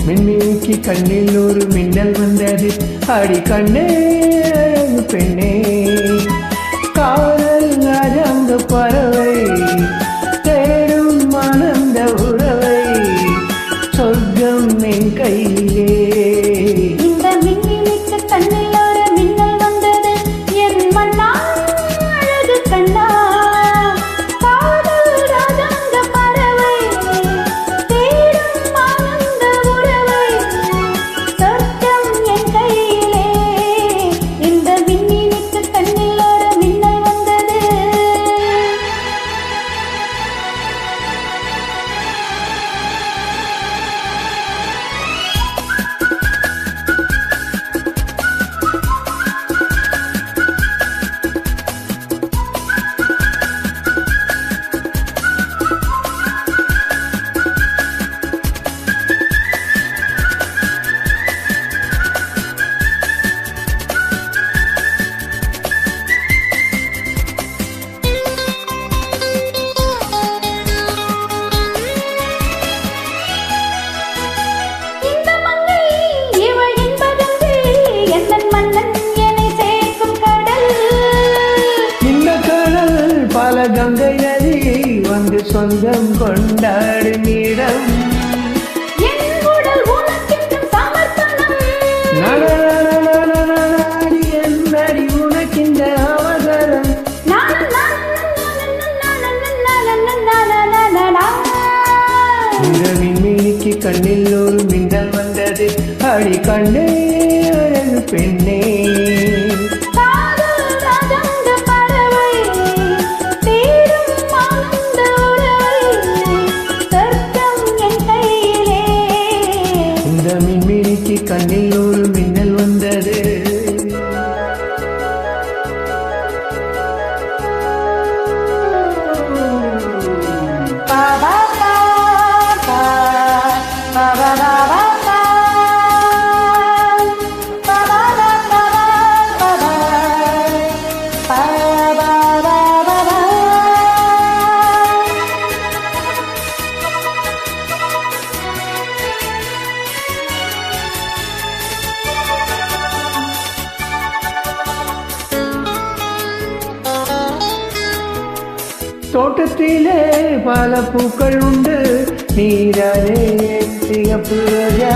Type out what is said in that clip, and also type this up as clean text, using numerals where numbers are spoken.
மின்மினிக்கு கண்ணில் ஒரு மின்னல் வந்தது. அடி கண்ணே பெண்ணே, காதல் ராஜாங்க பறவை தேடும் ஆனந்த உறவை, சொர்க்கம் என் கையிலே. இந்த மின்மினிக்கு கண்ணில் ஒரு மின்னல் வந்தது. என் மன்னா அழகு கண்ணா, காதல் ராஜாங்க பறவை தேடும் ஆனந்த உறவை, சொர்க்கம் என் கையிலே. இந்த மின்மினிக்கு கண்ணில் ஒரு மின்னல் வந்தது. கங்கை நதி வந்து சொந்தம் கொண்டாடு நீடம். நடி உனக்கின்ற அவசரம். இந்த மின்மினிக்கு கண்ணில் ஒரு மின்னல் வந்தது. அடி கண்ணே அழகு பெண்ணே, மின்மினிக்கு கண்ணில் ஒரு மின்னல் வந்தது. தோட்டத்திலே பல பூக்கள் உண்டு, நீரானே சிகப்பு ரோஜா.